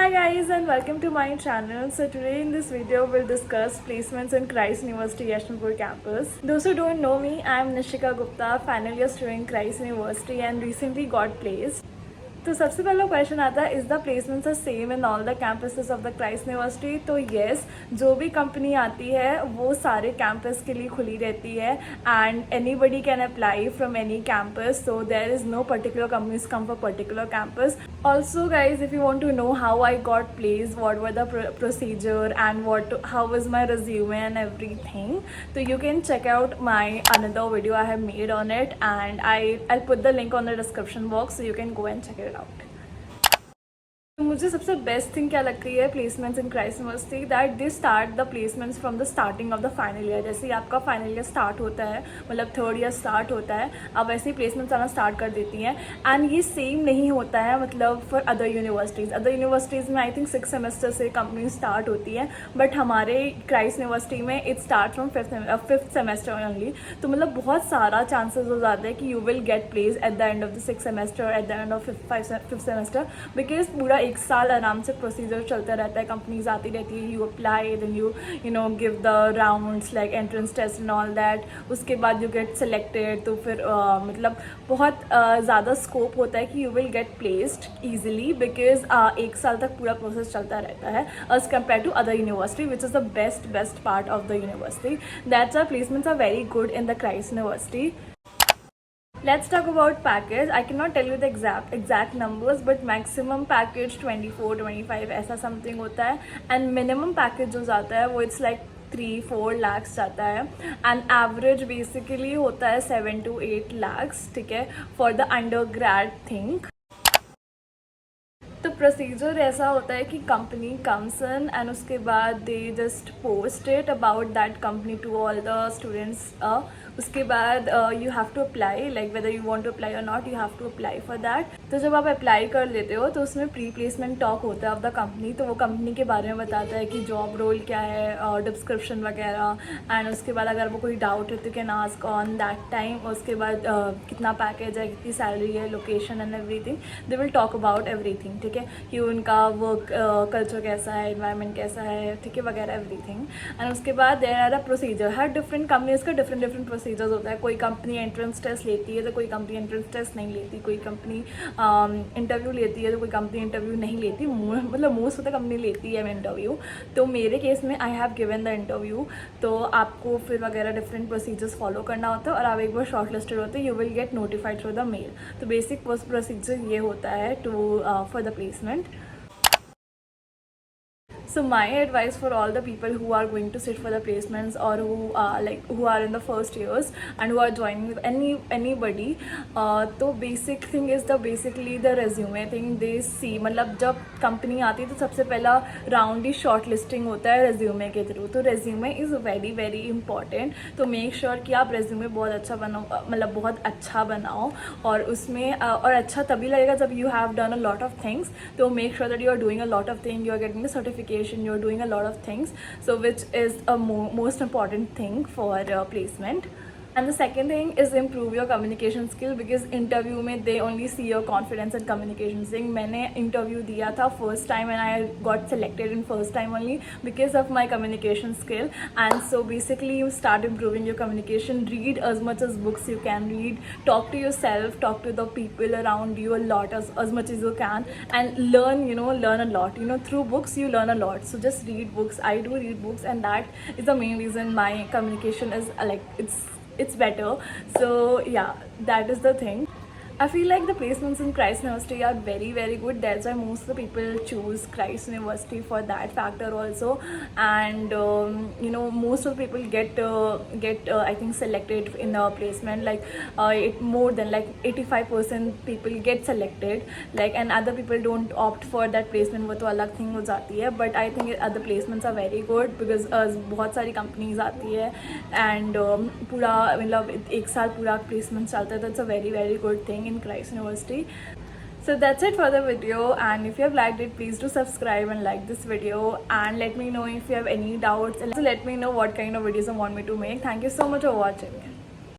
Hi guys and welcome to my channel. So today in this video we'll discuss placements in Christ University Yeshwanthpur campus. Those who don't know me, I am Nishika Gupta, final year student in Christ University and recently got placed. तो सबसे पहला question आता है is the placements are same in all the campuses of the Christ University. तो yes, जो भी company आती है वो सारे कैंपस के लिए खुली रहती है and anybody can apply from any campus. So there is no particular companies come for particular campus. Also guys, if you want to know how I got placed, what were the procedure and how was my resume and everything, so you can check out my another video I have made on it, and I'll put the link on the description box so you can go and check it out. तो मुझे सबसे best thing क्या लगती है placements in Christ university, that they start the placements from the starting of the final year. जैसे ही आपका final year start होता है, मतलब थर्ड ईयर स्टार्ट होता है, अब वैसे ही प्लेसमेंट्स आना स्टार्ट कर देती हैं. एंड ये सेम नहीं होता है मतलब फॉर अदर यूनिवर्सिटीज़ में आई थिंक 6 सेमेस्टर से कंपनी स्टार्ट होती है, बट हमारे क्राइस्ट यूनिवर्सिटी में it start from fifth semester only. तो मतलब बहुत सारा चांसेस हो जाता है कि you will get place at the end of the 6th semester, at the end of fifth semester, because पूरा 1 साल आराम से प्रोसीजर चलता रहता है. कंपनीज आती रहती है, you apply, then you know give the rounds like entrance test and all that. उसके बाद यू गेट सिलेक्टेड. तो फिर मतलब बहुत ज़्यादा स्कोप होता है कि you will get placed easily, because 1 साल तक पूरा प्रोसेस चलता रहता है as compare to other university, which is the best part of the university. That's are placements are very good in the Christ University. Let's talk about package. I cannot tell you the exact numbers, but maximum package 24-25 ऐसा something होता है, and minimum package जो जाता है वो it's like 3-4 lakhs जाता है, and average basically होता है 7 to 8 lakhs. ठीक है, for the undergrad thing. तो प्रोसीजर ऐसा होता है कि कंपनी कम्स इन एंड उसके बाद they just post it about that company to all the students. उसके बाद you have to apply, like whether you want to apply और not, you have to apply for that. तो जब आप apply कर लेते हो तो उसमें प्री प्लेसमेंट टॉक होता है ऑफ द कंपनी. तो वो कंपनी के बारे में बताता है कि जॉब रोल क्या है, डिस्क्रिप्शन वगैरह, एंड उसके बाद अगर वो कोई डाउट है तो can ask on that time. उसके बाद कितना पैकेज है, कितनी सैलरी है, location and everything. They will talk about everything. ठीक है, कि उनका वर्क कल्चर कैसा है, एनवायरनमेंट कैसा है, ठीक है, वगैरह एवरीथिंग. एंड उसके बाद देयर आर अ प्रोसीजर. हर डिफरेंट कंपनीज का डिफरेंट प्रोसीजर्स होता है. कोई कंपनी एंट्रेंस टेस्ट लेती है तो कोई कंपनी एंट्रेंस टेस्ट नहीं लेती. कोई कंपनी इंटरव्यू लेती है तो कोई कंपनी इंटरव्यू नहीं लेती. मतलब मोस्ट ऑफ द कंपनी लेती है इंटरव्यू. तो मेरे केस में I have given the interview. तो आपको फिर वगैरह डिफरेंट प्रोसीजर्स फॉलो करना होता है, और आप एक बार शॉर्ट लिस्टेड होते हैं, you will get notified through the mail. तो बेसिक प्रोसीजर ये होता है to for the placement. So my advice for all the people who are going to sit for the placements, or who are in the first years and who are joining with anybody, तो basic thing is basically the resume thing they see. मतलब जब company आती है तो सबसे पहला round ही short listing होता है रेज्यूमे के थ्रू. तो रेज्यूमे इज़ वेरी इंपॉर्टेंट. तो मेक श्योर कि आप रेज्यूमे बहुत अच्छा बनाओ, मतलब बहुत अच्छा बनाओ. और उसमें और अच्छा तभी लगेगा जब you have done a lot of things. तो make sure that you are doing a lot of thing, you are getting the certification, you're doing a lot of things, so which is a most important thing for placement. And the second thing is improve your communication skill, because interview में they only see your confidence and communication thing. मैंने interview दिया था first time and I got selected in first time only because of my communication skill. And so basically you start improving your communication. Read as much as books you can read. Talk to yourself, talk to the people around you a lot as much as you can, and learn a lot. Through books you learn a lot. So just read books. I do read books, and that is the main reason my communication is it's better. So yeah, that is the thing. I feel like the placements in Christ University are very good. That's why most of the people choose Christ University for that factor also. And most of the people get I think selected in a placement. Like more than like 85% people get selected. Like, and other people don't opt for that placement. वो तो अलग thing हो जाती है. But I think other placements are very good because बहुत सारी companies आती है, and पूरा मतलब 1 साल पूरा placement चलता है. That's a very good thing in Christ University. So that's it for the video, and if you have liked it, please do subscribe and like this video, and let me know if you have any doubts, and also let me know what kind of videos you want me to make. Thank you so much for watching.